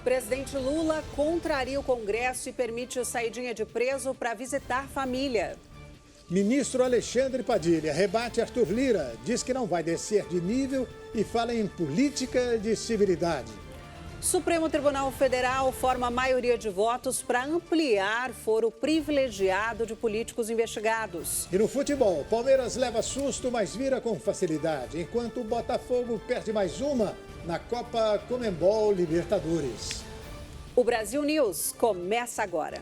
Presidente Lula contraria o Congresso e permite saidinha de preso para visitar família. Ministro Alexandre Padilha rebate Arthur Lira, diz que não vai descer de nível e fala em política de civilidade. Supremo Tribunal Federal forma maioria de votos para ampliar foro privilegiado de políticos investigados. E no futebol, Palmeiras leva susto, mas vira com facilidade, enquanto o Botafogo perde mais uma na Copa Conmebol Libertadores. O Brasil News começa agora.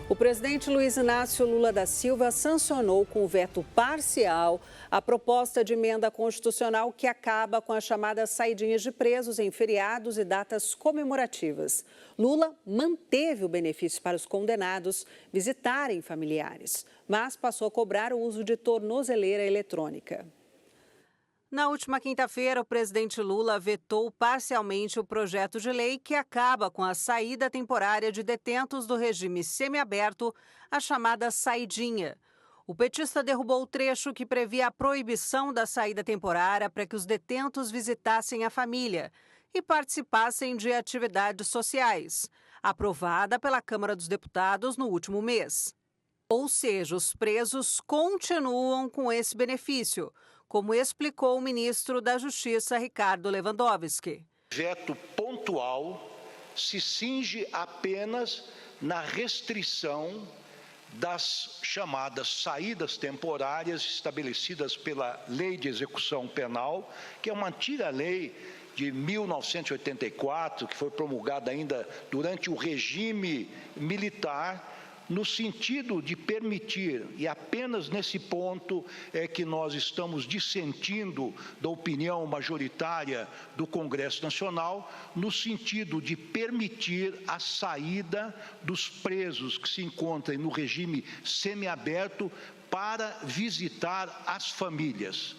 O presidente Luiz Inácio Lula da Silva sancionou com veto parcial a proposta de emenda constitucional que acaba com as chamadas saidinhas de presos em feriados e datas comemorativas. Lula manteve o benefício para os condenados visitarem familiares, mas passou a cobrar o uso de tornozeleira eletrônica. Na última quinta-feira, o presidente Lula vetou parcialmente o projeto de lei que acaba com a saída temporária de detentos do regime semiaberto, a chamada saidinha. O petista derrubou o trecho que previa a proibição da saída temporária para que os detentos visitassem a família e participassem de atividades sociais, aprovada pela Câmara dos Deputados no último mês. Ou seja, os presos continuam com esse benefício, como explicou o ministro da Justiça, Ricardo Lewandowski. Veto pontual se cinge apenas na restrição das chamadas saídas temporárias estabelecidas pela Lei de Execução Penal, que é uma antiga lei de 1984, que foi promulgada ainda durante o regime militar, no sentido de permitir, e apenas nesse ponto é que nós estamos dissentindo da opinião majoritária do Congresso Nacional, no sentido de permitir a saída dos presos que se encontrem no regime semiaberto para visitar as famílias.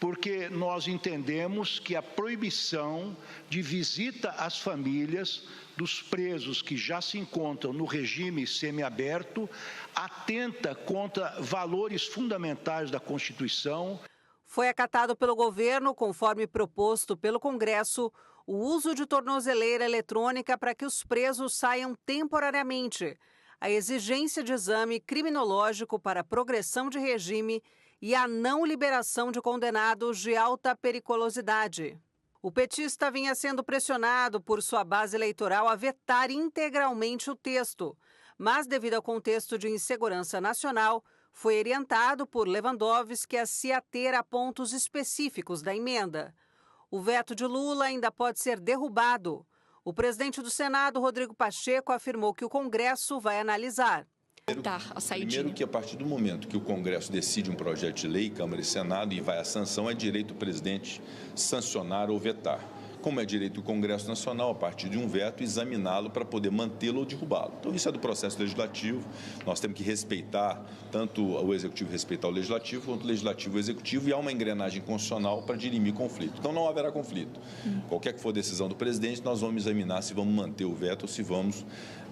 Porque nós entendemos que a proibição de visita às famílias dos presos que já se encontram no regime semiaberto atenta contra valores fundamentais da Constituição. Foi acatado pelo governo, conforme proposto pelo Congresso, o uso de tornozeleira eletrônica para que os presos saiam temporariamente, a exigência de exame criminológico para progressão de regime e a não liberação de condenados de alta periculosidade. O petista vinha sendo pressionado por sua base eleitoral a vetar integralmente o texto, mas devido ao contexto de insegurança nacional, foi orientado por Lewandowski a se ater a pontos específicos da emenda. O veto de Lula ainda pode ser derrubado. O presidente do Senado, Rodrigo Pacheco, afirmou que o Congresso vai analisar. Primeiro que a partir do momento que o Congresso decide um projeto de lei, Câmara e Senado, e vai à sanção, é direito do presidente sancionar ou vetar. Como é direito do Congresso Nacional, a partir de um veto, examiná-lo para poder mantê-lo ou derrubá-lo. Então, isso é do processo legislativo. Nós temos que respeitar, tanto o Executivo respeitar o Legislativo, quanto o Legislativo o Executivo, e há uma engrenagem constitucional para dirimir conflito. Então, não haverá conflito. Qualquer que for a decisão do presidente, nós vamos examinar se vamos manter o veto ou se vamos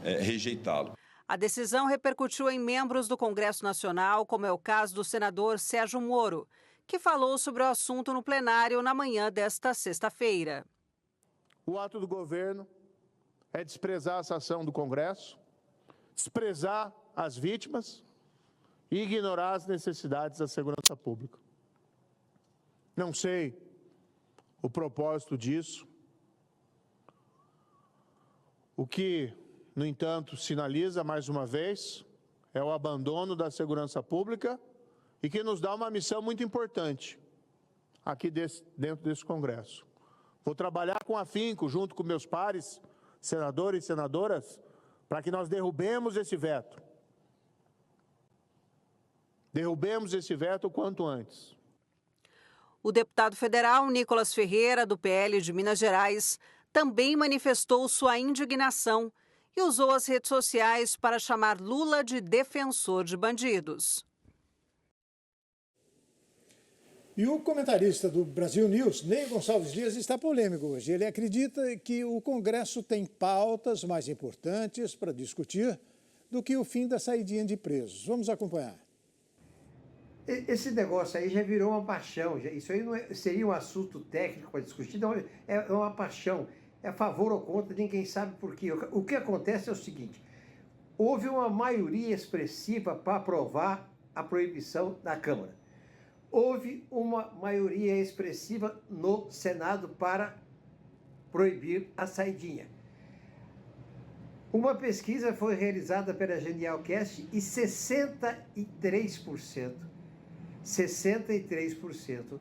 rejeitá-lo. A decisão repercutiu em membros do Congresso Nacional, como é o caso do senador Sérgio Moro, que falou sobre o assunto no plenário na manhã desta sexta-feira. O ato do governo é desprezar essa ação do Congresso, desprezar as vítimas e ignorar as necessidades da segurança pública. Não sei o propósito disso. O que, no entanto, sinaliza mais uma vez é o abandono da segurança pública e que nos dá uma missão muito importante aqui dentro desse Congresso. Vou trabalhar com afinco, junto com meus pares, senadores e senadoras, para que nós derrubemos esse veto. Derrubemos esse veto o quanto antes. O deputado federal Nicolas Ferreira, do PL de Minas Gerais, também manifestou sua indignação e usou as redes sociais para chamar Lula de defensor de bandidos. E o comentarista do Brasil News, Ney Gonçalves Dias, está polêmico hoje. Ele acredita que o Congresso tem pautas mais importantes para discutir do que o fim da saidinha de presos. Vamos acompanhar. Esse negócio aí já virou uma paixão. Isso aí não seria um assunto técnico para discutir, não, é uma paixão. É a favor ou contra, ninguém sabe por quê. O que acontece é o seguinte: houve uma maioria expressiva para aprovar a proibição na Câmara. Houve uma maioria expressiva no Senado para proibir a saidinha. Uma pesquisa foi realizada pela Genialcast e 63%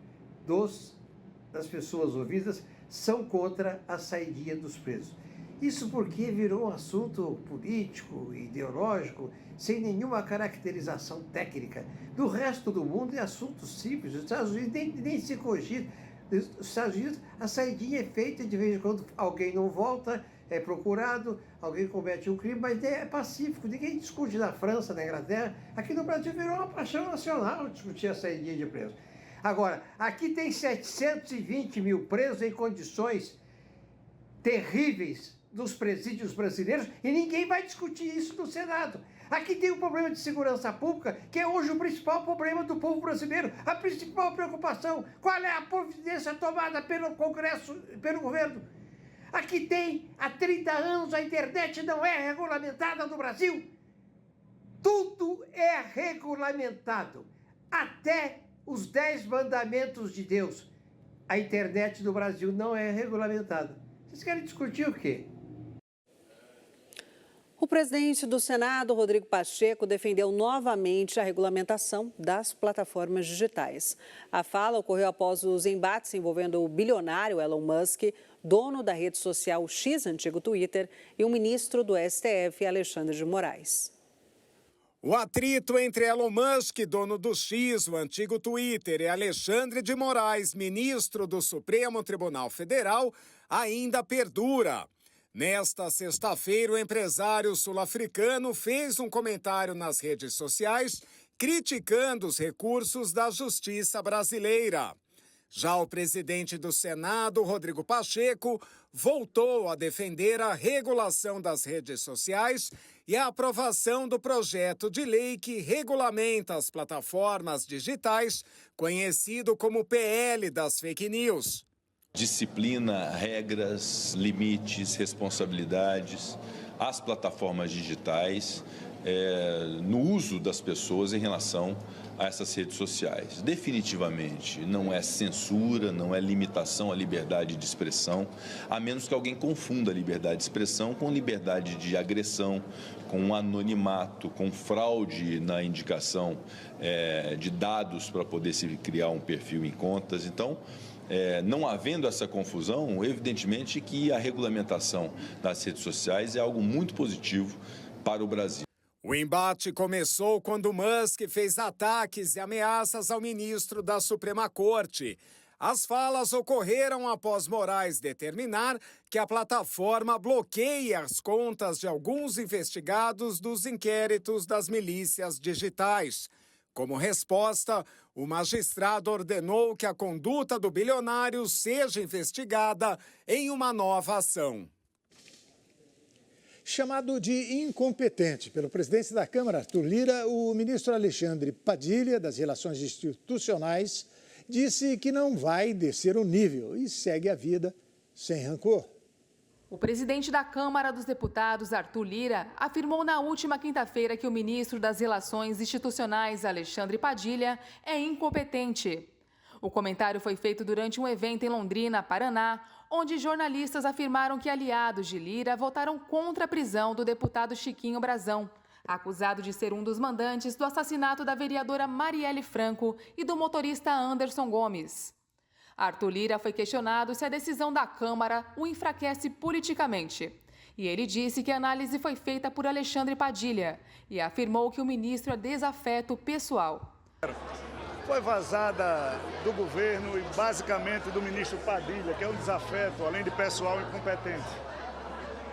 das pessoas ouvidas são contra a saidinha dos presos. Isso porque virou um assunto político, ideológico, sem nenhuma caracterização técnica. Do resto do mundo é assunto simples. Os Estados Unidos nem se cogita. Nos Estados Unidos a saidinha é feita de vez em quando alguém não volta, é procurado, alguém comete um crime, mas é pacífico. Ninguém discute na França, na Inglaterra. Aqui no Brasil virou uma paixão nacional discutir a saidinha de presos. Agora, aqui tem 720 mil presos em condições terríveis dos presídios brasileiros e ninguém vai discutir isso no Senado. Aqui tem um problema de segurança pública, que é hoje o principal problema do povo brasileiro, a principal preocupação. Qual é a providência tomada pelo Congresso, pelo governo? Aqui tem, há 30 anos, a internet não é regulamentada no Brasil. Tudo é regulamentado, até os 10 mandamentos de Deus. A internet do Brasil não é regulamentada. Vocês querem discutir o quê? O presidente do Senado, Rodrigo Pacheco, defendeu novamente a regulamentação das plataformas digitais. A fala ocorreu após os embates envolvendo o bilionário Elon Musk, dono da rede social X, antigo Twitter, e o ministro do STF, Alexandre de Moraes. O atrito entre Elon Musk, dono do X, o antigo Twitter, e Alexandre de Moraes, ministro do Supremo Tribunal Federal, ainda perdura. Nesta sexta-feira, o empresário sul-africano fez um comentário nas redes sociais criticando os recursos da justiça brasileira. Já o presidente do Senado, Rodrigo Pacheco, voltou a defender a regulação das redes sociais e a aprovação do projeto de lei que regulamenta as plataformas digitais, conhecido como PL das fake news. Disciplina, regras, limites, responsabilidades, as plataformas digitais, no uso das pessoas em relação a essas redes sociais. Definitivamente não é censura, não é limitação à liberdade de expressão, a menos que alguém confunda a liberdade de expressão com liberdade de agressão, com anonimato, com fraude na indicação de dados para poder se criar um perfil em contas. Então, não havendo essa confusão, evidentemente que a regulamentação das redes sociais é algo muito positivo para o Brasil. O embate começou quando Musk fez ataques e ameaças ao ministro da Suprema Corte. As falas ocorreram após Moraes determinar que a plataforma bloqueie as contas de alguns investigados dos inquéritos das milícias digitais. Como resposta, o magistrado ordenou que a conduta do bilionário seja investigada em uma nova ação. Chamado de incompetente pelo presidente da Câmara, Arthur Lira, o ministro Alexandre Padilha, das Relações Institucionais, disse que não vai descer o nível e segue a vida sem rancor. O presidente da Câmara dos Deputados, Arthur Lira, afirmou na última quinta-feira que o ministro das Relações Institucionais, Alexandre Padilha, é incompetente. O comentário foi feito durante um evento em Londrina, Paraná, onde jornalistas afirmaram que aliados de Lira votaram contra a prisão do deputado Chiquinho Brazão, acusado de ser um dos mandantes do assassinato da vereadora Marielle Franco e do motorista Anderson Gomes. Arthur Lira foi questionado se a decisão da Câmara o enfraquece politicamente. E ele disse que a análise foi feita por Alexandre Padilha e afirmou que o ministro é desafeto pessoal. Foi vazada do governo e basicamente do ministro Padilha, que é um desafeto, além de pessoal incompetente.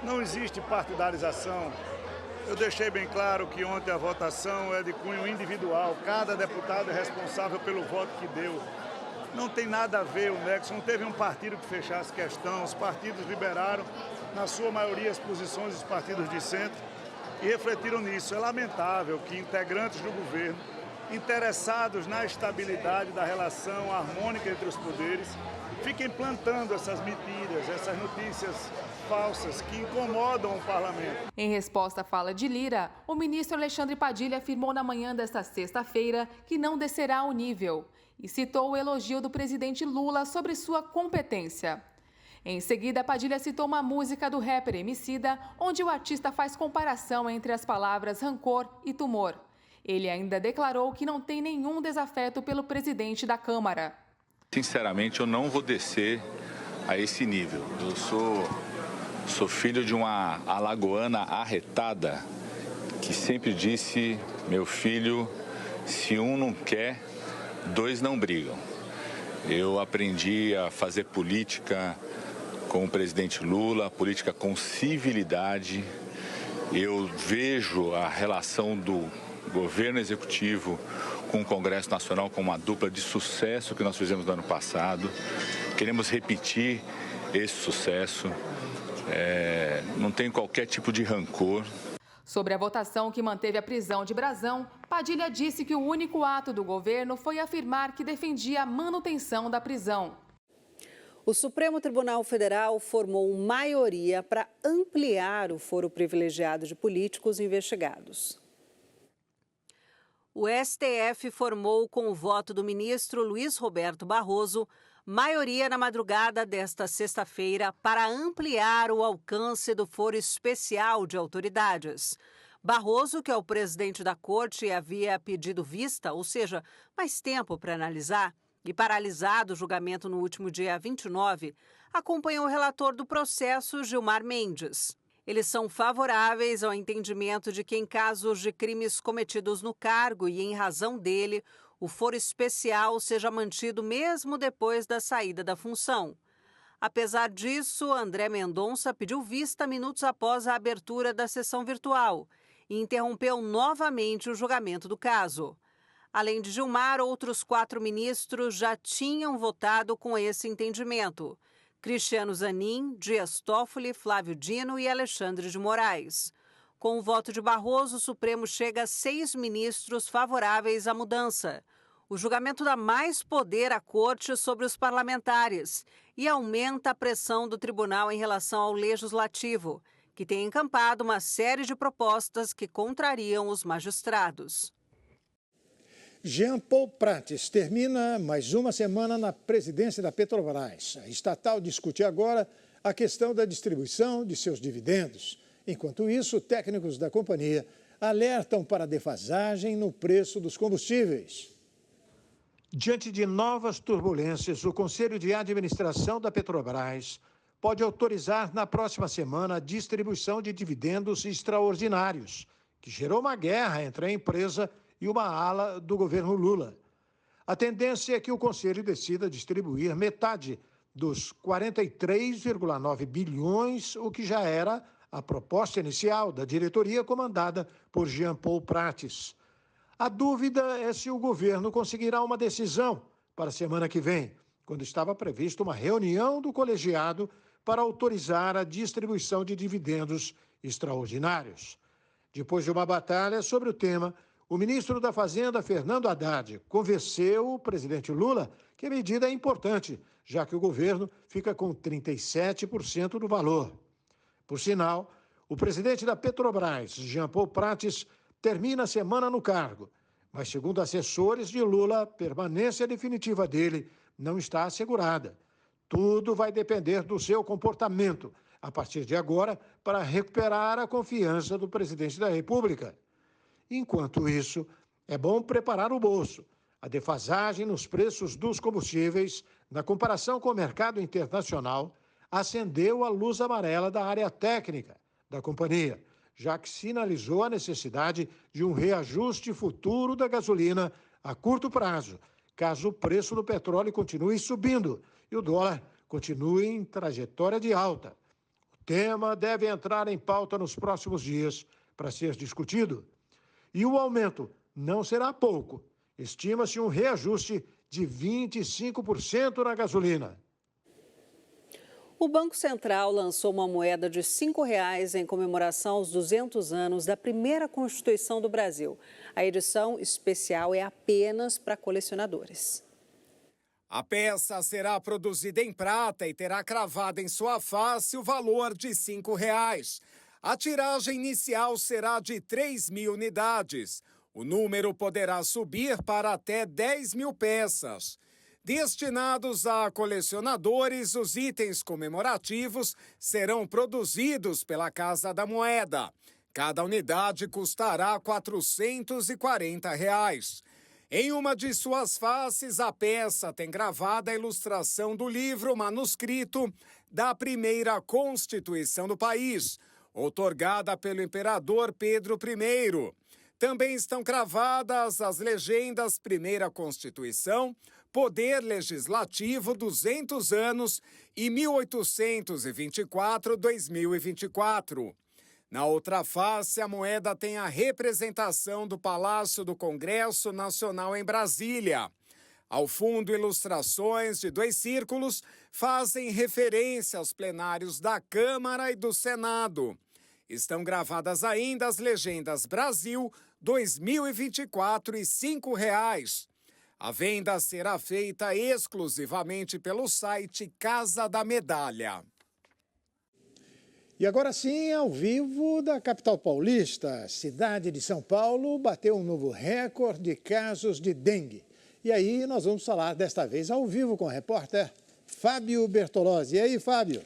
Não existe partidarização. Eu deixei bem claro que ontem a votação é de cunho individual. Cada deputado é responsável pelo voto que deu. Não tem nada a ver o nexo, não teve um partido que fechasse questão, os partidos liberaram, na sua maioria, as posições dos partidos de centro e refletiram nisso. É lamentável que integrantes do governo, interessados na estabilidade da relação harmônica entre os poderes, fiquem plantando essas mentiras, essas notícias falsas que incomodam o parlamento. Em resposta à fala de Lira, o ministro Alexandre Padilha afirmou na manhã desta sexta-feira que não descerá o nível e citou o elogio do presidente Lula sobre sua competência. Em seguida, Padilha citou uma música do rapper Emicida, onde o artista faz comparação entre as palavras rancor e tumor. Ele ainda declarou que não tem nenhum desafeto pelo presidente da Câmara. Sinceramente, eu não vou descer a esse nível. Eu sou filho de uma alagoana arretada que sempre disse: meu filho, se um não quer, dois não brigam. Eu aprendi a fazer política com o presidente Lula, política com civilidade. Eu vejo a relação do governo executivo com o Congresso Nacional como uma dupla de sucesso que nós fizemos no ano passado. Queremos repetir esse sucesso. Não tem qualquer tipo de rancor. Sobre a votação que manteve a prisão de Brazão, Padilha disse que o único ato do governo foi afirmar que defendia a manutenção da prisão. O Supremo Tribunal Federal formou maioria para ampliar o foro privilegiado de políticos investigados. O STF formou, com o voto do ministro Luiz Roberto Barroso, maioria na madrugada desta sexta-feira para ampliar o alcance do foro especial de autoridades. Barroso, que é o presidente da corte, havia pedido vista, ou seja, mais tempo para analisar, e paralisado o julgamento no último dia 29, acompanhou o relator do processo, Gilmar Mendes. Eles são favoráveis ao entendimento de que, em casos de crimes cometidos no cargo e em razão dele, o foro especial seja mantido mesmo depois da saída da função. Apesar disso, André Mendonça pediu vista minutos após a abertura da sessão virtual e interrompeu novamente o julgamento do caso. Além de Gilmar, outros 4 ministros já tinham votado com esse entendimento: Cristiano Zanin, Dias Toffoli, Flávio Dino e Alexandre de Moraes. Com o voto de Barroso, o Supremo chega a 6 ministros favoráveis à mudança. O julgamento dá mais poder à corte sobre os parlamentares e aumenta a pressão do tribunal em relação ao legislativo, que tem encampado uma série de propostas que contrariam os magistrados. Jean Paul Prates termina mais uma semana na presidência da Petrobras. A estatal discute agora a questão da distribuição de seus dividendos. Enquanto isso, técnicos da companhia alertam para a defasagem no preço dos combustíveis. Diante de novas turbulências, o Conselho de Administração da Petrobras pode autorizar na próxima semana a distribuição de dividendos extraordinários, que gerou uma guerra entre a empresa e uma ala do governo Lula. A tendência é que o Conselho decida distribuir metade dos 43,9 bilhões, o que já era a proposta inicial da diretoria comandada por Jean Paul Prates. A dúvida é se o governo conseguirá uma decisão para a semana que vem, quando estava prevista uma reunião do colegiado para autorizar a distribuição de dividendos extraordinários. Depois de uma batalha sobre o tema, o ministro da Fazenda, Fernando Haddad, convenceu o presidente Lula que a medida é importante, já que o governo fica com 37% do valor. Por sinal, o presidente da Petrobras, Jean Paul Prates, termina a semana no cargo, mas, segundo assessores de Lula, a permanência definitiva dele não está assegurada. Tudo vai depender do seu comportamento, a partir de agora, para recuperar a confiança do presidente da República. Enquanto isso, é bom preparar o bolso. A defasagem nos preços dos combustíveis, na comparação com o mercado internacional, acendeu a luz amarela da área técnica da companhia, já que sinalizou a necessidade de um reajuste futuro da gasolina a curto prazo, caso o preço do petróleo continue subindo e o dólar continue em trajetória de alta. O tema deve entrar em pauta nos próximos dias para ser discutido. E o aumento não será pouco. Estima-se um reajuste de 25% na gasolina. O Banco Central lançou uma moeda de R$ 5,00 em comemoração aos 200 anos da primeira Constituição do Brasil. A edição especial é apenas para colecionadores. A peça será produzida em prata e terá cravado em sua face o valor de R$ 5,00. A tiragem inicial será de 3.000 unidades. O número poderá subir para até 10.000 peças. Destinados a colecionadores, os itens comemorativos serão produzidos pela Casa da Moeda. Cada unidade custará R$ 440. Em uma de suas faces, a peça tem gravada a ilustração do livro manuscrito da primeira Constituição do país, outorgada pelo imperador Pedro I. Também estão cravadas as legendas Primeira Constituição, Poder Legislativo 200 anos e 1824-2024. Na outra face, a moeda tem a representação do Palácio do Congresso Nacional em Brasília. Ao fundo, ilustrações de 2 círculos fazem referência aos plenários da Câmara e do Senado. Estão gravadas ainda as legendas Brasil 2024 e R$ 5,00. A venda será feita exclusivamente pelo site Casa da Medalha. E agora sim, ao vivo da capital paulista, a cidade de São Paulo bateu um novo recorde de casos de dengue. E aí nós vamos falar desta vez ao vivo com o repórter Fábio Bertolozzi. E aí, Fábio?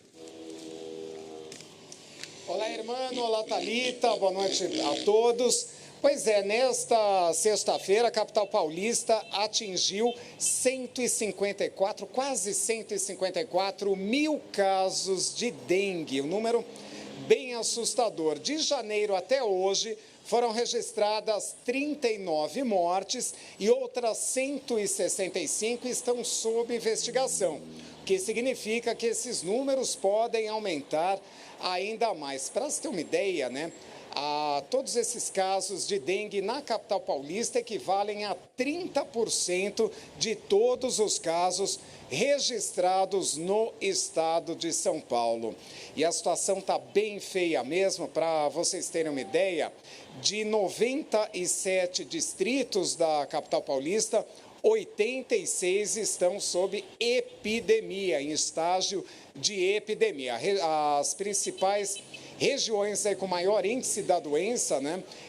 Olá, irmão. Olá, Thalita. Boa noite a todos. Pois é, nesta sexta-feira, a capital paulista atingiu 154, quase 154 mil casos de dengue. Um número bem assustador. De janeiro até hoje, foram registradas 39 mortes e outras 165 estão sob investigação, o que significa que esses números podem aumentar ainda mais. Para você ter uma ideia, todos esses casos de dengue na capital paulista equivalem a 30% de todos os casos registrados no estado de São Paulo. E a situação está bem feia mesmo. Para vocês terem uma ideia, de 97 distritos da capital paulista, 86 estão sob epidemia, em estágio de epidemia. As principais regiões aí com maior índice da doença,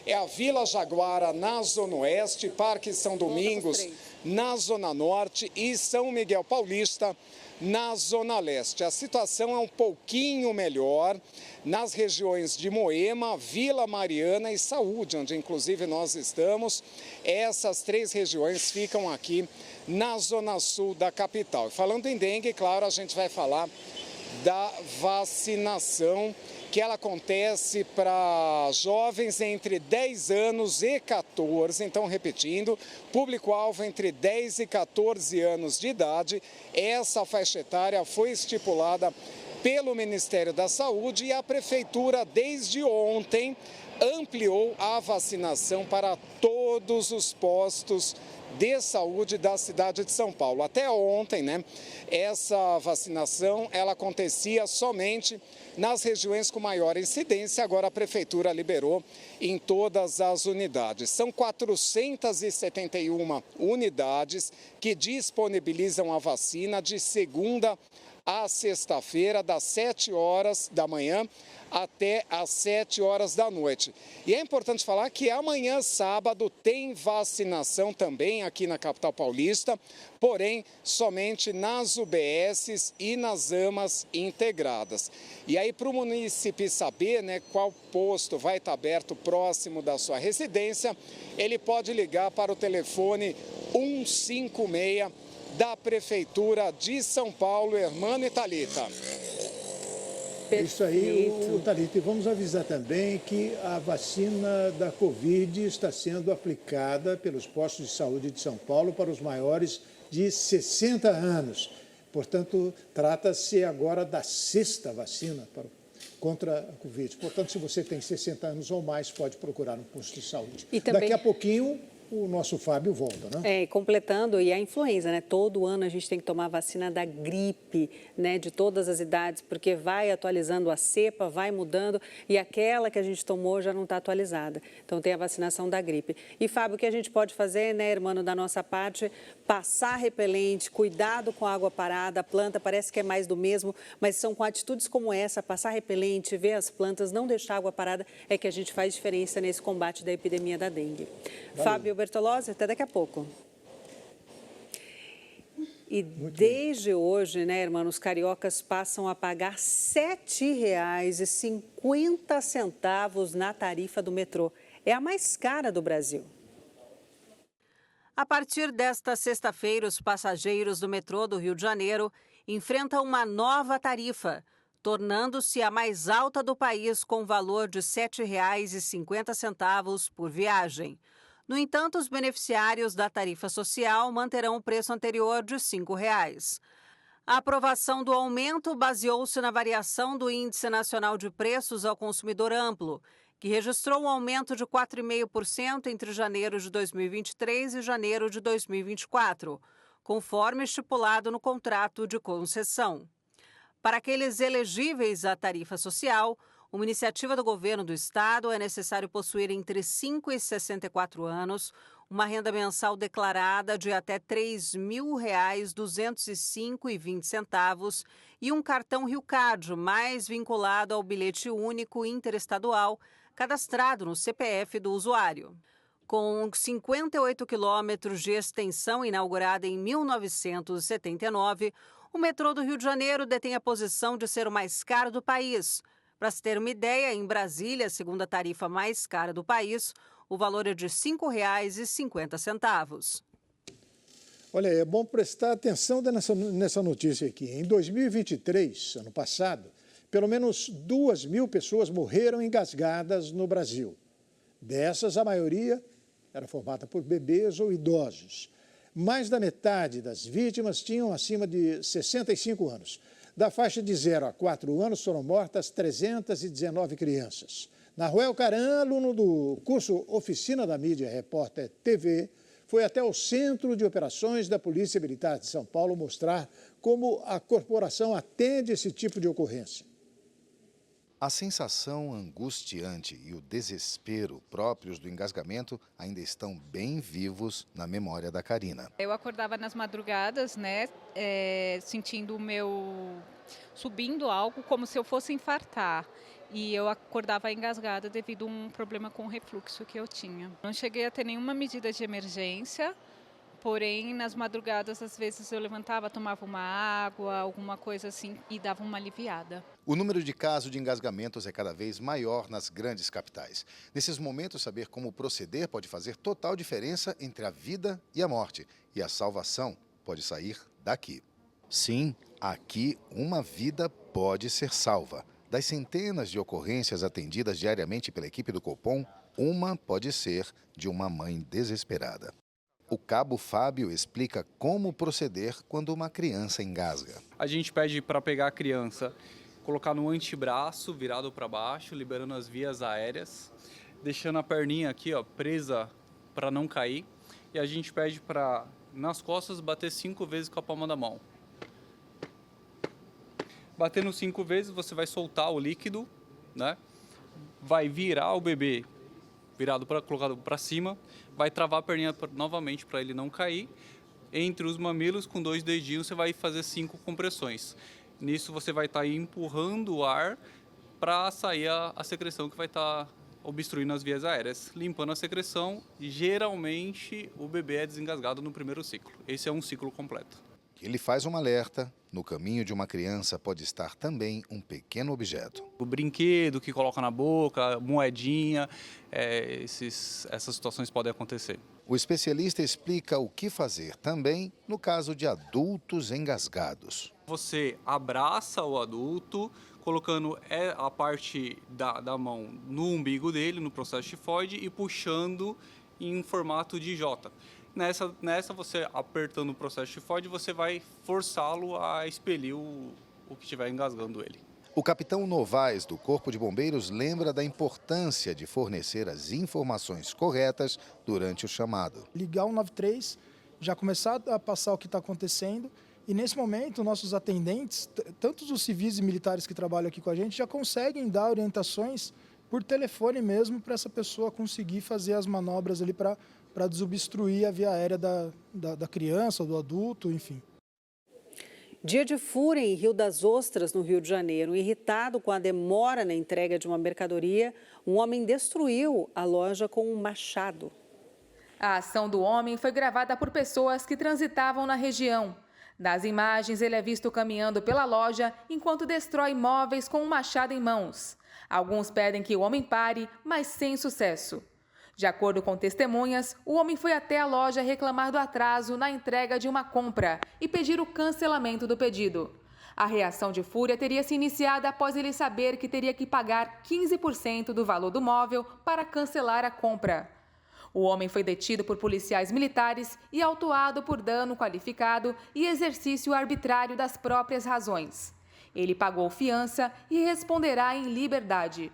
é a Vila Jaguara na Zona Oeste, Parque São Domingos na Zona Norte e São Miguel Paulista na Zona Leste. A situação é um pouquinho melhor nas regiões de Moema, Vila Mariana e Saúde, onde inclusive nós estamos. Essas 3 regiões ficam aqui na Zona Sul da capital. Falando em dengue, claro, a gente vai falar da vacinação, que ela acontece para jovens entre 10 anos e 14, então repetindo, público-alvo entre 10 e 14 anos de idade. Essa faixa etária foi estipulada pelo Ministério da Saúde e a Prefeitura, desde ontem, ampliou a vacinação para todos os postos de saúde da cidade de São Paulo. Até ontem, essa vacinação ela acontecia somente nas regiões com maior incidência. Agora a Prefeitura liberou em todas as unidades. São 471 unidades que disponibilizam a vacina de segunda a sexta-feira, das 7 horas da manhã até às 7 horas da noite. E é importante falar que amanhã, sábado, tem vacinação também aqui na capital paulista, porém somente nas UBSs e nas AMAs integradas. E aí, para o munícipe saber qual posto vai estar aberto próximo da sua residência, ele pode ligar para o telefone 156 da Prefeitura de São Paulo, Hermano e Thalita. Isso aí, Thalita. E vamos avisar também que a vacina da Covid está sendo aplicada pelos postos de saúde de São Paulo para os maiores de 60 anos. Portanto, trata-se agora da 6ª vacina contra a Covid. Portanto, se você tem 60 anos ou mais, pode procurar um posto de saúde. E também... Daqui a pouquinho, o nosso Fábio volta, né? E completando, e a influenza, né? Todo ano a gente tem que tomar a vacina da gripe, né? De todas as idades, porque vai atualizando a cepa, vai mudando, e aquela que a gente tomou já não está atualizada. Então tem a vacinação da gripe. E, Fábio, o que a gente pode fazer, né, irmão, da nossa parte, passar repelente, cuidado com a água parada, a planta parece que é mais do mesmo, mas são com atitudes como essa, passar repelente, ver as plantas, não deixar água parada, é que a gente faz diferença nesse combate da epidemia da dengue. Fábio Bertolozzi, até daqui a pouco. E desde hoje, né, irmão, os cariocas passam a pagar R$ 7,50 na tarifa do metrô. É a mais cara do Brasil. A partir desta sexta-feira, os passageiros do metrô do Rio de Janeiro enfrentam uma nova tarifa, tornando-se a mais alta do país, com valor de R$ 7,50 por viagem. No entanto, os beneficiários da tarifa social manterão o preço anterior de R$ 5,00. A aprovação do aumento baseou-se na variação do Índice Nacional de Preços ao Consumidor Amplo, que registrou um aumento de 4,5% entre janeiro de 2023 e janeiro de 2024, conforme estipulado no contrato de concessão. Para aqueles elegíveis à tarifa social, uma iniciativa do governo do estado, é necessário possuir entre 5 e 64 anos, uma renda mensal declarada de até R$ 3.205,20 e um cartão Rio Card, mais vinculado ao bilhete único interestadual, cadastrado no CPF do usuário. Com 58 quilômetros de extensão, inaugurada em 1979, o metrô do Rio de Janeiro detém a posição de ser o mais caro do país. Para se ter uma ideia, em Brasília, a segunda tarifa mais cara do país, o valor é de R$ 5,50. Olha, é bom prestar atenção nessa notícia aqui. Em 2023, ano passado, pelo menos 2.000 pessoas morreram engasgadas no Brasil. Dessas, a maioria era formada por bebês ou idosos. Mais da metade das vítimas tinham acima de 65 anos. Da faixa de 0 a 4 anos foram mortas 319 crianças. Naruel Caran, aluno do curso Oficina da Mídia Repórter TV, foi até o Centro de Operações da Polícia Militar de São Paulo mostrar como a corporação atende esse tipo de ocorrência. A sensação angustiante e o desespero próprios do engasgamento ainda estão bem vivos na memória da Karina. Eu acordava nas madrugadas, né, sentindo o subindo algo como se eu fosse infartar. E eu acordava engasgada devido a um problema com refluxo que eu tinha. Não cheguei a ter nenhuma medida de emergência, porém nas madrugadas às vezes eu levantava, tomava uma água, alguma coisa assim e dava uma aliviada. O número de casos de engasgamentos é cada vez maior nas grandes capitais. Nesses momentos, saber como proceder pode fazer total diferença entre a vida e a morte. E a salvação pode sair daqui. Sim, aqui uma vida pode ser salva. Das centenas de ocorrências atendidas diariamente pela equipe do Copom, uma pode ser de uma mãe desesperada. O cabo Fábio explica como proceder quando uma criança engasga. A gente pede para pegar a criança, colocar no antebraço, virado para baixo, liberando as vias aéreas, deixando a perninha aqui, ó, presa para não cair. E a gente pede para, nas costas, bater 5 vezes com a palma da mão. Batendo 5 vezes, você vai soltar o líquido, né? Vai virar o bebê colocado para cima, vai travar a perninha novamente para ele não cair. Entre os mamilos, com 2 dedinhos, você vai fazer 5 compressões. Nisso, você vai estar empurrando o ar para sair a secreção que vai estar obstruindo as vias aéreas. Limpando a secreção, geralmente o bebê é desengasgado no primeiro ciclo. Esse é um ciclo completo. Ele faz um alerta. No caminho de uma criança pode estar também um pequeno objeto. O brinquedo que coloca na boca, moedinha, essas situações podem acontecer. O especialista explica o que fazer também no caso de adultos engasgados. Você abraça o adulto, colocando a parte da mão no umbigo dele, no processo tifoide, e puxando em formato de J. Nessa você apertando o processo tifoide, você vai forçá-lo a expelir o que estiver engasgando ele. O capitão Novaes, do Corpo de Bombeiros, lembra da importância de fornecer as informações corretas durante o chamado. Ligar o 193, já começar a passar o que está acontecendo. E nesse momento, nossos atendentes, tanto os civis e militares que trabalham aqui com a gente, já conseguem dar orientações por telefone mesmo para essa pessoa conseguir fazer as manobras ali para desobstruir a via aérea da criança, do adulto, enfim. Dia de fúria em Rio das Ostras, no Rio de Janeiro. Irritado com a demora na entrega de uma mercadoria, um homem destruiu a loja com um machado. A ação do homem foi gravada por pessoas que transitavam na região. Nas imagens, ele é visto caminhando pela loja enquanto destrói móveis com um machado em mãos. Alguns pedem que o homem pare, mas sem sucesso. De acordo com testemunhas, o homem foi até a loja reclamar do atraso na entrega de uma compra e pedir o cancelamento do pedido. A reação de fúria teria se iniciado após ele saber que teria que pagar 15% do valor do móvel para cancelar a compra. O homem foi detido por policiais militares e autuado por dano qualificado e exercício arbitrário das próprias razões. Ele pagou fiança e responderá em liberdade.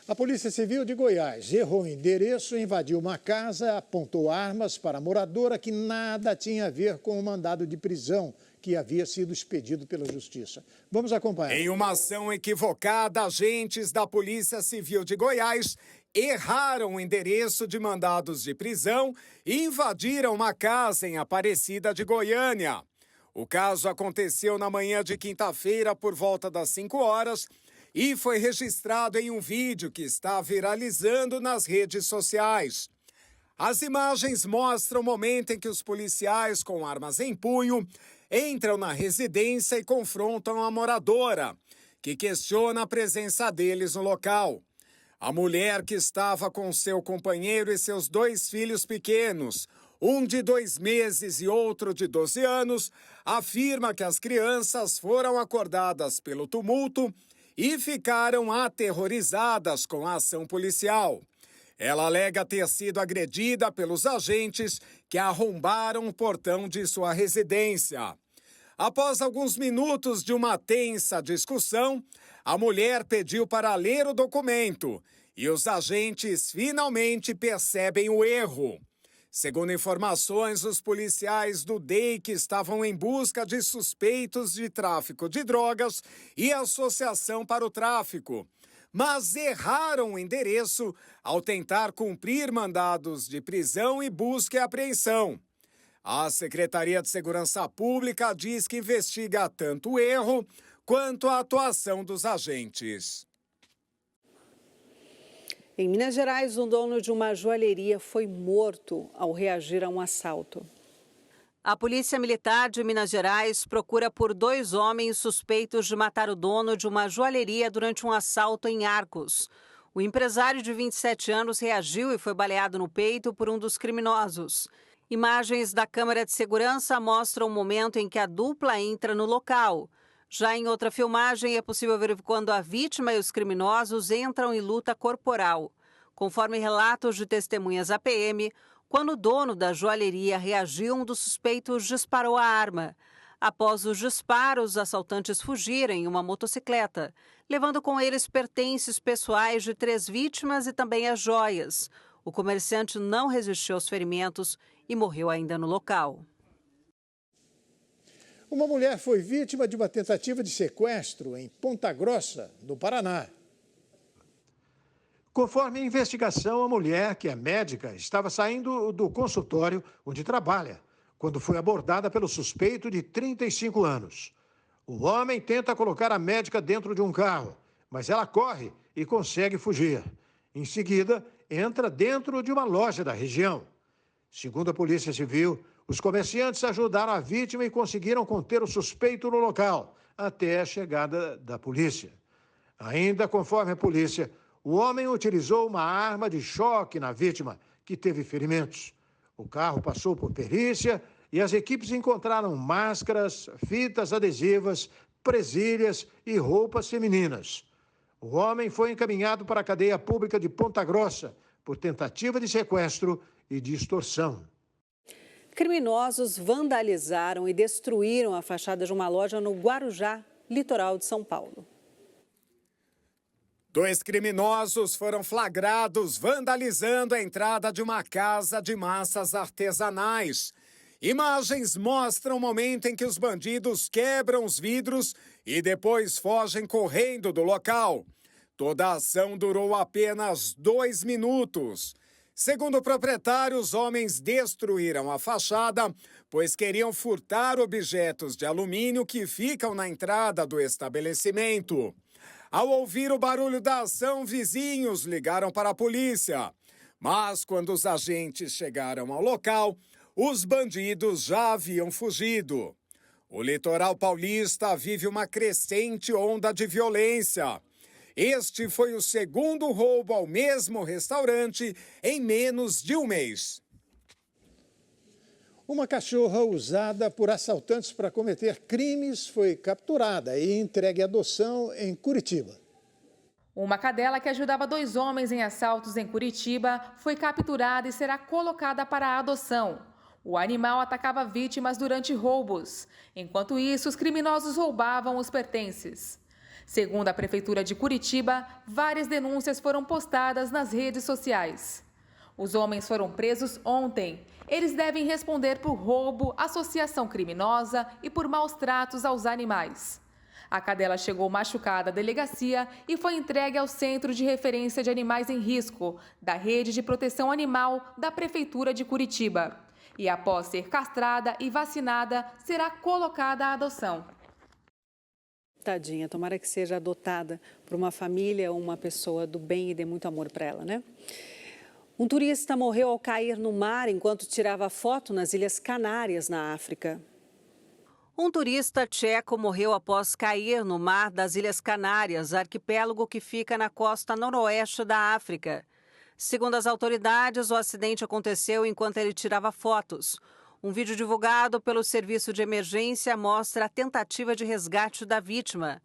A Polícia Civil de Goiás errou o endereço, invadiu uma casa, apontou armas para a moradora que nada tinha a ver com o mandado de prisão que havia sido expedido pela Justiça. Vamos acompanhar. Em uma ação equivocada, agentes da Polícia Civil de Goiás erraram o endereço de mandados de prisão e invadiram uma casa em Aparecida de Goiânia. O caso aconteceu na manhã de quinta-feira por volta das 5 horas e foi registrado em um vídeo que está viralizando nas redes sociais. As imagens mostram o momento em que os policiais com armas em punho entram na residência e confrontam a moradora, que questiona a presença deles no local. A mulher, que estava com seu companheiro e seus 2 filhos pequenos, um de 2 meses e outro de 12 anos, afirma que as crianças foram acordadas pelo tumulto e ficaram aterrorizadas com a ação policial. Ela alega ter sido agredida pelos agentes que arrombaram o portão de sua residência. Após alguns minutos de uma tensa discussão, a mulher pediu para ler o documento e os agentes finalmente percebem o erro. Segundo informações, os policiais do DEIC estavam em busca de suspeitos de tráfico de drogas e associação para o tráfico, mas erraram o endereço ao tentar cumprir mandados de prisão e busca e apreensão. A Secretaria de Segurança Pública diz que investiga tanto o erro quanto a atuação dos agentes. Em Minas Gerais, um dono de uma joalheria foi morto ao reagir a um assalto. A Polícia Militar de Minas Gerais procura por 2 homens suspeitos de matar o dono de uma joalheria durante um assalto em Arcos. O empresário de 27 anos reagiu e foi baleado no peito por um dos criminosos. Imagens da câmera de segurança mostram o momento em que a dupla entra no local. Já em outra filmagem, é possível ver quando a vítima e os criminosos entram em luta corporal. Conforme relatos de testemunhas à PM, quando o dono da joalheria reagiu, um dos suspeitos disparou a arma. Após os disparos, os assaltantes fugiram em uma motocicleta, levando com eles pertences pessoais de 3 vítimas e também as joias. O comerciante não resistiu aos ferimentos e morreu ainda no local. Uma mulher foi vítima de uma tentativa de sequestro em Ponta Grossa, no Paraná. Conforme a investigação, a mulher, que é médica, estava saindo do consultório onde trabalha, quando foi abordada pelo suspeito de 35 anos. O homem tenta colocar a médica dentro de um carro, mas ela corre e consegue fugir. Em seguida, entra dentro de uma loja da região. Segundo a Polícia Civil, os comerciantes ajudaram a vítima e conseguiram conter o suspeito no local, até a chegada da polícia. Ainda conforme a polícia, o homem utilizou uma arma de choque na vítima, que teve ferimentos. O carro passou por perícia e as equipes encontraram máscaras, fitas adesivas, presilhas e roupas femininas. O homem foi encaminhado para a cadeia pública de Ponta Grossa por tentativa de sequestro e de extorsão. Criminosos vandalizaram e destruíram a fachada de uma loja no Guarujá, litoral de São Paulo. 2 criminosos foram flagrados vandalizando a entrada de uma casa de massas artesanais. Imagens mostram o momento em que os bandidos quebram os vidros e depois fogem correndo do local. Toda a ação durou apenas 2 minutos. Segundo o proprietário, os homens destruíram a fachada, pois queriam furtar objetos de alumínio que ficam na entrada do estabelecimento. Ao ouvir o barulho da ação, vizinhos ligaram para a polícia. Mas quando os agentes chegaram ao local, os bandidos já haviam fugido. O litoral paulista vive uma crescente onda de violência. Este foi o segundo roubo ao mesmo restaurante em menos de um mês. Uma cachorra usada por assaltantes para cometer crimes foi capturada e entregue à adoção em Curitiba. Uma cadela que ajudava 2 homens em assaltos em Curitiba foi capturada e será colocada para a adoção. O animal atacava vítimas durante roubos. Enquanto isso, os criminosos roubavam os pertences. Segundo a Prefeitura de Curitiba, várias denúncias foram postadas nas redes sociais. Os homens foram presos ontem. Eles devem responder por roubo, associação criminosa e por maus tratos aos animais. A cadela chegou machucada à delegacia e foi entregue ao Centro de Referência de Animais em Risco, da Rede de Proteção Animal da Prefeitura de Curitiba. E após ser castrada e vacinada, será colocada à adoção. Tadinha, tomara que seja adotada por uma família ou uma pessoa do bem e dê muito amor para ela, né? Um turista morreu ao cair no mar enquanto tirava foto nas Ilhas Canárias, na África. Um turista tcheco morreu após cair no mar das Ilhas Canárias, arquipélago que fica na costa noroeste da África. Segundo as autoridades, o acidente aconteceu enquanto ele tirava fotos. Um vídeo divulgado pelo Serviço de Emergência mostra a tentativa de resgate da vítima.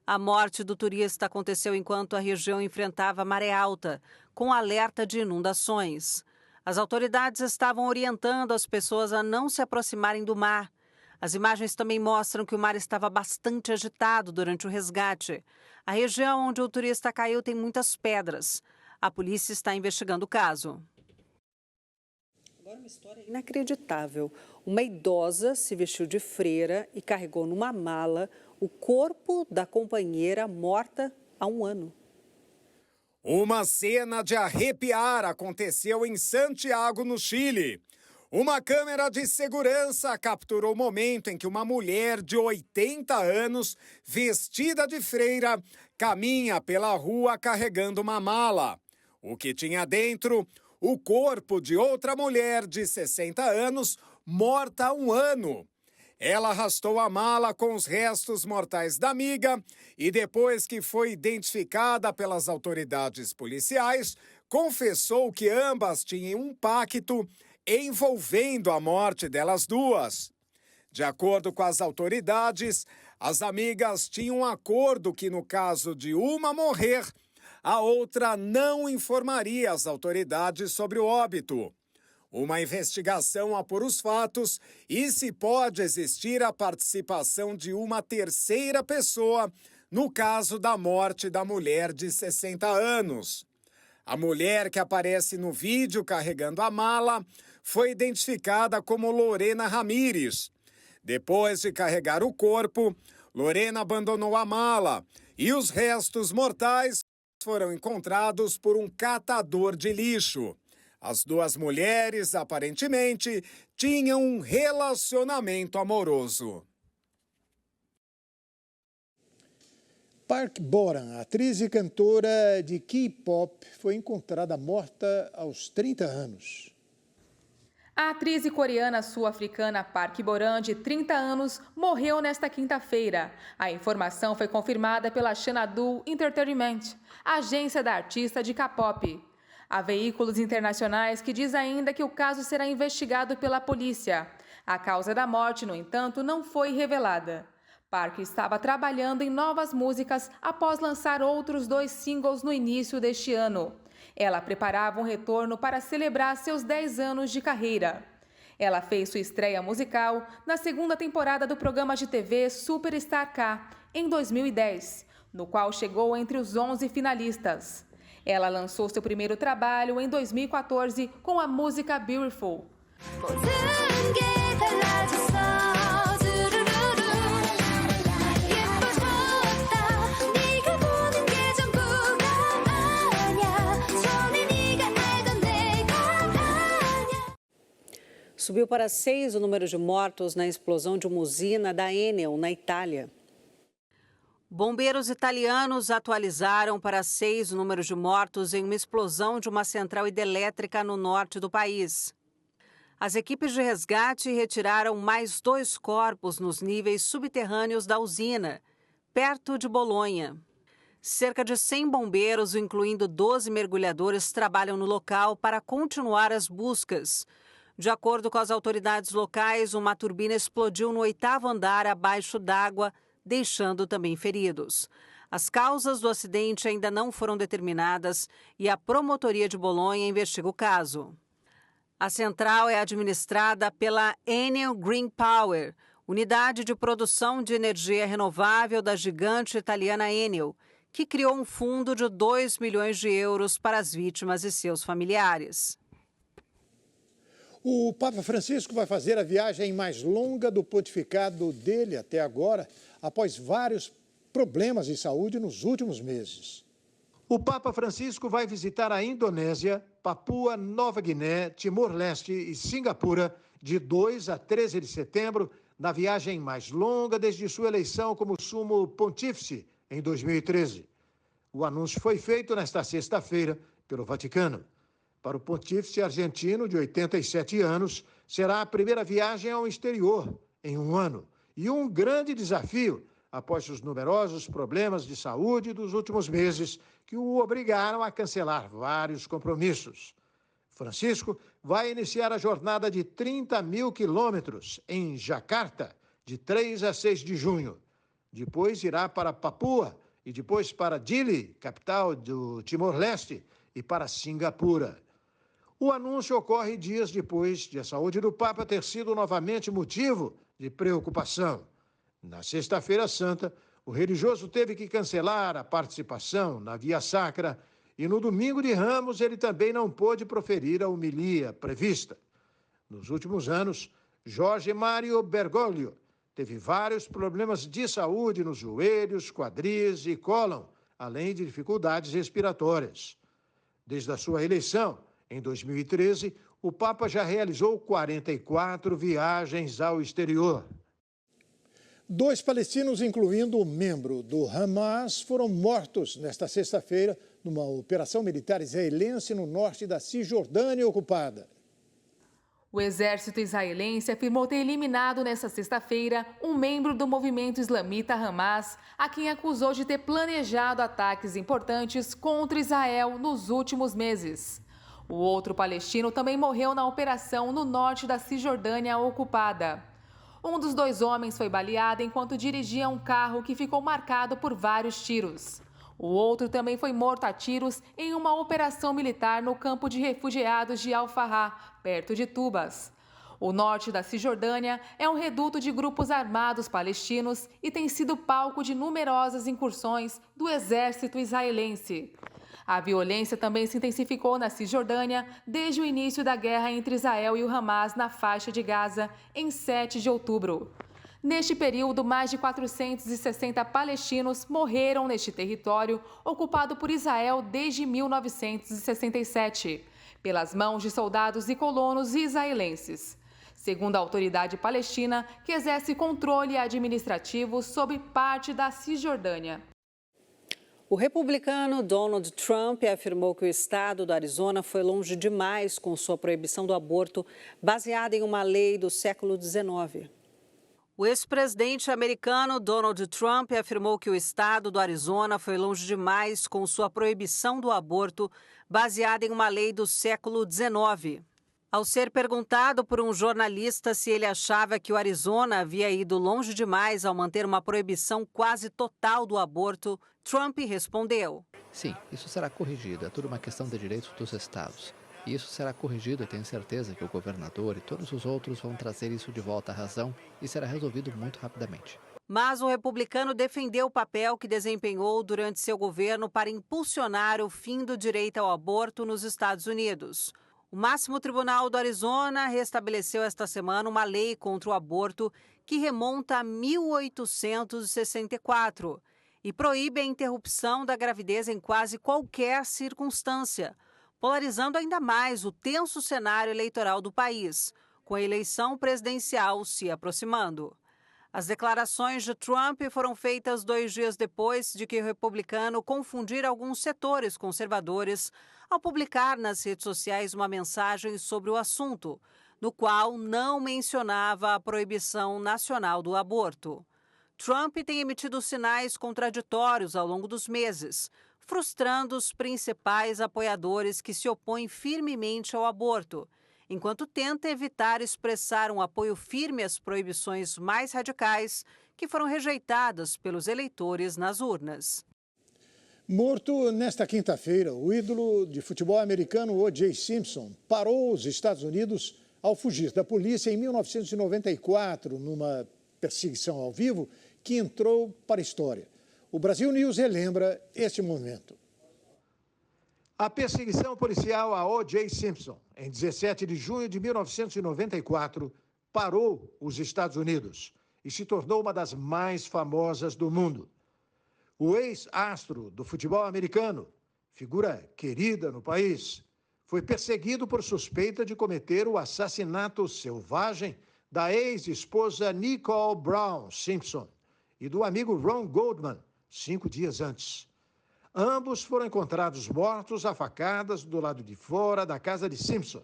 A morte do turista aconteceu enquanto a região enfrentava maré alta, com alerta de inundações. As autoridades estavam orientando as pessoas a não se aproximarem do mar. As imagens também mostram que o mar estava bastante agitado durante o resgate. A região onde o turista caiu tem muitas pedras. A polícia está investigando o caso. Agora uma história inacreditável. Uma idosa se vestiu de freira e carregou numa mala o corpo da companheira morta há 1 ano. Uma cena de arrepiar aconteceu em Santiago, no Chile. Uma câmera de segurança capturou o momento em que uma mulher de 80 anos, vestida de freira, caminha pela rua carregando uma mala. O que tinha dentro? O corpo de outra mulher de 60 anos, morta há 1 ano. Ela arrastou a mala com os restos mortais da amiga e, depois que foi identificada pelas autoridades policiais, confessou que ambas tinham um pacto envolvendo a morte delas duas. De acordo com as autoridades, as amigas tinham um acordo que, no caso de uma morrer, a outra não informaria as autoridades sobre o óbito. Uma investigação apura os fatos e se pode existir a participação de uma terceira pessoa no caso da morte da mulher de 60 anos. A mulher que aparece no vídeo carregando a mala foi identificada como Lorena Ramírez. Depois de carregar o corpo, Lorena abandonou a mala e os restos mortais foram encontrados por um catador de lixo. As 2 mulheres, aparentemente, tinham um relacionamento amoroso. Park Boran, atriz e cantora de K-pop, foi encontrada morta aos 30 anos. A atriz e coreana sul-africana Park Boran, de 30 anos, morreu nesta quinta-feira. A informação foi confirmada pela Xanadu Entertainment, agência da artista de K-pop. Há veículos internacionais que dizem ainda que o caso será investigado pela polícia. A causa da morte, no entanto, não foi revelada. Park estava trabalhando em novas músicas após lançar outros 2 singles no início deste ano. Ela preparava um retorno para celebrar seus 10 anos de carreira. Ela fez sua estreia musical na segunda temporada do programa de TV Superstar K, em 2010, no qual chegou entre os 11 finalistas. Ela lançou seu primeiro trabalho em 2014 com a música Beautiful. Subiu para 6 o número de mortos na explosão de uma usina da Enel, na Itália. Bombeiros italianos atualizaram para 6 o número de mortos em uma explosão de uma central hidrelétrica no norte do país. As equipes de resgate retiraram mais 2 corpos nos níveis subterrâneos da usina, perto de Bolonha. Cerca de 100 bombeiros, incluindo 12 mergulhadores, trabalham no local para continuar as buscas. De acordo com as autoridades locais, uma turbina explodiu no 8º andar abaixo d'água, deixando também feridos. As causas do acidente ainda não foram determinadas e a Promotoria de Bolonha investiga o caso. A central é administrada pela Enel Green Power, unidade de produção de energia renovável da gigante italiana Enel, que criou um fundo de 2 milhões de euros para as vítimas e seus familiares. O Papa Francisco vai fazer a viagem mais longa do pontificado dele até agora, após vários problemas de saúde nos últimos meses. O Papa Francisco vai visitar a Indonésia, Papua Nova Guiné, Timor-Leste e Singapura de 2 a 13 de setembro, na viagem mais longa desde sua eleição como sumo pontífice em 2013. O anúncio foi feito nesta sexta-feira pelo Vaticano. Para o pontífice argentino de 87 anos, será a primeira viagem ao exterior em um ano e um grande desafio após os numerosos problemas de saúde dos últimos meses que o obrigaram a cancelar vários compromissos. Francisco vai iniciar a jornada de 30 mil quilômetros em Jacarta, de 3 a 6 de junho. Depois irá para Papua e depois para Dili, capital do Timor-Leste, e para Singapura. O anúncio ocorre dias depois de a saúde do Papa ter sido novamente motivo de preocupação. Na Sexta-feira Santa, o religioso teve que cancelar a participação na Via Sacra e no Domingo de Ramos ele também não pôde proferir a homilia prevista. Nos últimos anos, Jorge Mário Bergoglio teve vários problemas de saúde nos joelhos, quadris e cólon, além de dificuldades respiratórias. Desde a sua eleição, em 2013, o Papa já realizou 44 viagens ao exterior. 2 palestinos, incluindo um membro do Hamas, foram mortos nesta sexta-feira numa operação militar israelense no norte da Cisjordânia ocupada. O exército israelense afirmou ter eliminado nesta sexta-feira um membro do movimento islamita Hamas, a quem acusou de ter planejado ataques importantes contra Israel nos últimos meses. O outro palestino também morreu na operação no norte da Cisjordânia ocupada. Um dos 2 homens foi baleado enquanto dirigia um carro que ficou marcado por vários tiros. O outro também foi morto a tiros em uma operação militar no campo de refugiados de Al-Farrah, perto de Tubas. O norte da Cisjordânia é um reduto de grupos armados palestinos e tem sido palco de numerosas incursões do exército israelense. A violência também se intensificou na Cisjordânia desde o início da guerra entre Israel e o Hamas na faixa de Gaza, em 7 de outubro. Neste período, mais de 460 palestinos morreram neste território, ocupado por Israel desde 1967, pelas mãos de soldados e colonos israelenses. Segundo a autoridade palestina, que exerce controle administrativo sobre parte da Cisjordânia. O republicano Donald Trump afirmou que o estado do Arizona foi longe demais com sua proibição do aborto, baseada em uma lei do século XIX. O ex-presidente americano Donald Trump afirmou que o estado do Arizona foi longe demais com sua proibição do aborto, baseada em uma lei do século XIX. Ao ser perguntado por um jornalista se ele achava que o Arizona havia ido longe demais ao manter uma proibição quase total do aborto, Trump respondeu: Sim, isso será corrigido. É tudo uma questão de direitos dos estados. E isso será corrigido e tenho certeza que o governador e todos os outros vão trazer isso de volta à razão e será resolvido muito rapidamente. Mas o republicano defendeu o papel que desempenhou durante seu governo para impulsionar o fim do direito ao aborto nos Estados Unidos. O máximo tribunal do Arizona restabeleceu esta semana uma lei contra o aborto que remonta a 1864 e proíbe a interrupção da gravidez em quase qualquer circunstância, polarizando ainda mais o tenso cenário eleitoral do país, com a eleição presidencial se aproximando. As declarações de Trump foram feitas 2 dias depois de que o republicano confundir alguns setores conservadores ao publicar nas redes sociais uma mensagem sobre o assunto, no qual não mencionava a proibição nacional do aborto. Trump tem emitido sinais contraditórios ao longo dos meses, frustrando os principais apoiadores que se opõem firmemente ao aborto, enquanto tenta evitar expressar um apoio firme às proibições mais radicais que foram rejeitadas pelos eleitores nas urnas. Morto nesta quinta-feira, o ídolo de futebol americano O.J. Simpson parou os Estados Unidos ao fugir da polícia em 1994, numa perseguição ao vivo que entrou para a história. O Brasil News relembra este momento. A perseguição policial a O.J. Simpson, em 17 de junho de 1994, parou os Estados Unidos e se tornou uma das mais famosas do mundo. O ex-astro do futebol americano, figura querida no país, foi perseguido por suspeita de cometer o assassinato selvagem da ex-esposa Nicole Brown Simpson e do amigo Ron Goldman, 5 dias antes. Ambos foram encontrados mortos a facadas do lado de fora da casa de Simpson.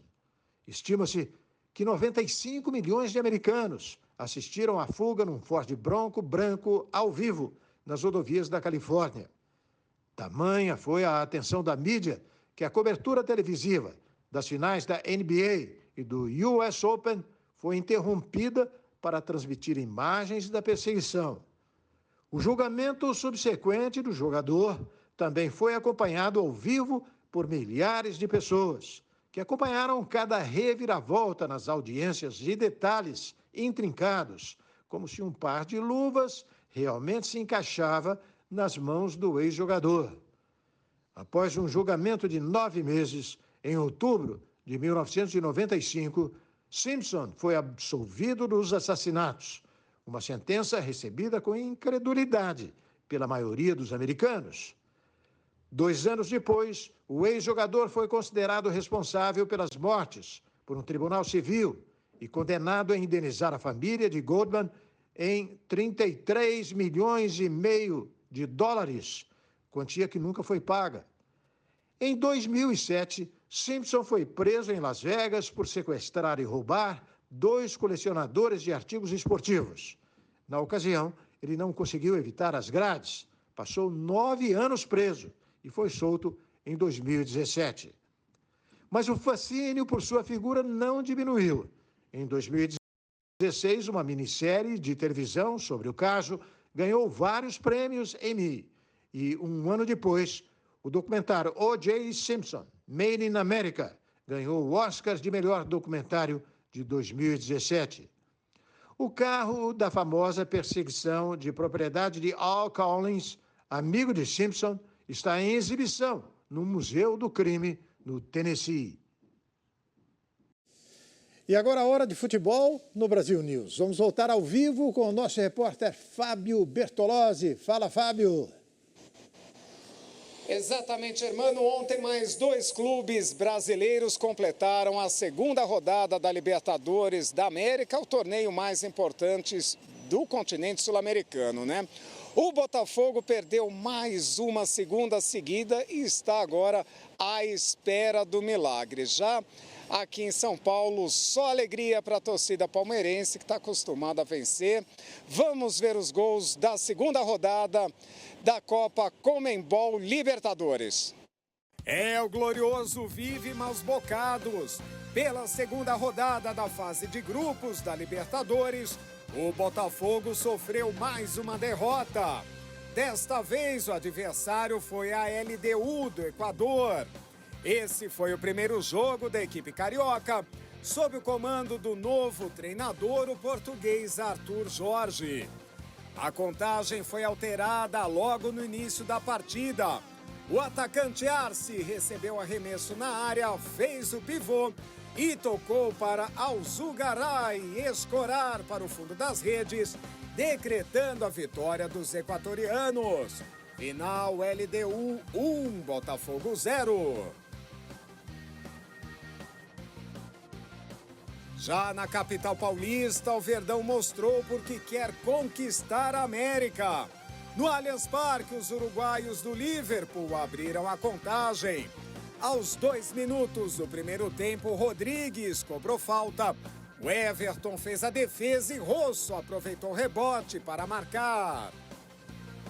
Estima-se que 95 milhões de americanos assistiram à fuga num Ford Bronco branco ao vivo nas rodovias da Califórnia. Tamanha foi a atenção da mídia que a cobertura televisiva das finais da NBA e do US Open foi interrompida para transmitir imagens da perseguição. O julgamento subsequente do jogador também foi acompanhado ao vivo por milhares de pessoas, que acompanharam cada reviravolta nas audiências e detalhes intrincados, como se um par de luvas realmente se encaixava nas mãos do ex-jogador. Após um julgamento de 9 meses, em outubro de 1995, Simpson foi absolvido dos assassinatos, uma sentença recebida com incredulidade pela maioria dos americanos. 2 anos depois, o ex-jogador foi considerado responsável pelas mortes por um tribunal civil e condenado a indenizar a família de Goldman em 33,5 milhões de dólares, quantia que nunca foi paga. Em 2007, Simpson foi preso em Las Vegas por sequestrar e roubar 2 colecionadores de artigos esportivos. Na ocasião, ele não conseguiu evitar as grades, passou 9 anos preso e foi solto em 2017. Mas o fascínio por sua figura não diminuiu. Em 2016, uma minissérie de televisão sobre o caso ganhou vários prêmios Emmy. E um ano depois, o documentário O.J. Simpson, Made in America, ganhou o Oscar de melhor documentário de 2017. O carro da famosa perseguição de propriedade de Al Collins, amigo de Simpson, está em exibição no Museu do Crime, no Tennessee. E agora a hora de futebol no Brasil News. Vamos voltar ao vivo com o nosso repórter Fábio Bertolozzi. Fala, Fábio. Exatamente, Hermano. Ontem mais 2 clubes brasileiros completaram a 2ª rodada da Libertadores da América, o torneio mais importante do continente sul-americano, né? O Botafogo perdeu mais uma segunda seguida e está agora à espera do milagre. Já aqui em São Paulo, só alegria para a torcida palmeirense que está acostumada a vencer. Vamos ver os gols da 2ª rodada da Copa Conmebol Libertadores. É, o Glorioso vive maus bocados. Pela 2ª rodada da fase de grupos da Libertadores, o Botafogo sofreu mais uma derrota. Desta vez, o adversário foi a LDU do Equador. Esse foi o primeiro jogo da equipe carioca, sob o comando do novo treinador, o português Arthur Jorge. A contagem foi alterada logo no início da partida. O atacante Arce recebeu arremesso na área, fez o pivô e tocou para Alzugaray escorar para o fundo das redes, decretando a vitória dos equatorianos. Final LDU 1, Botafogo 0. Já na capital paulista, o Verdão mostrou porque quer conquistar a América. No Allianz Parque, os uruguaios do Liverpool abriram a contagem. Aos 2 minutos do primeiro tempo, Rodrigues cobrou falta. O Everton fez a defesa e Rosso aproveitou o rebote para marcar.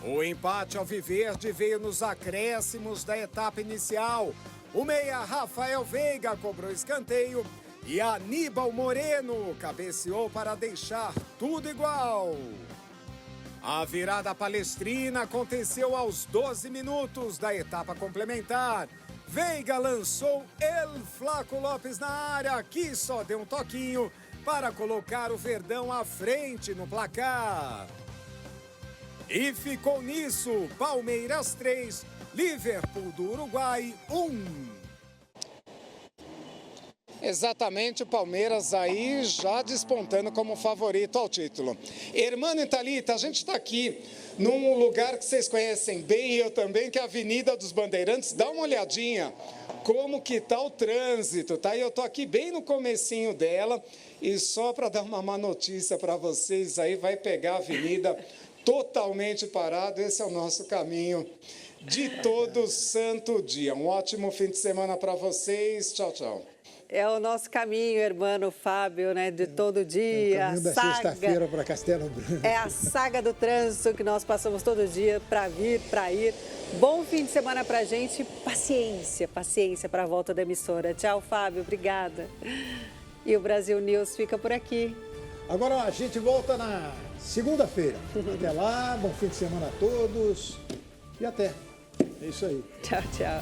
O empate alviverde veio nos acréscimos da etapa inicial. O meia Rafael Veiga cobrou escanteio e Aníbal Moreno cabeceou para deixar tudo igual. A virada palestrina aconteceu aos 12 minutos da etapa complementar. Veiga lançou El Flaco Lopes na área, que só deu um toquinho para colocar o Verdão à frente no placar. E ficou nisso, Palmeiras 3, Liverpool do Uruguai 1. Exatamente, o Palmeiras aí já despontando como favorito ao título. Hermano e Thalita, a gente está aqui num lugar que vocês conhecem bem, e eu também, que é a Avenida dos Bandeirantes. Dá uma olhadinha como que tá o trânsito, tá? E eu tô aqui bem no comecinho dela, e só para dar uma má notícia para vocês, aí vai pegar a avenida totalmente parado. Esse é o nosso caminho de todo santo dia. Um ótimo fim de semana para vocês. Tchau, tchau. É o nosso caminho, irmão Fábio, né? De todo dia. É o caminho da sexta-feira para Castelo Branco. É a saga do trânsito que nós passamos todo dia para vir, para ir. Bom fim de semana para a gente. Paciência para a volta da emissora. Tchau, Fábio. Obrigada. E o Brasil News fica por aqui. Agora a gente volta na segunda-feira. Até lá, bom fim de semana a todos e até. É isso aí. Tchau, tchau.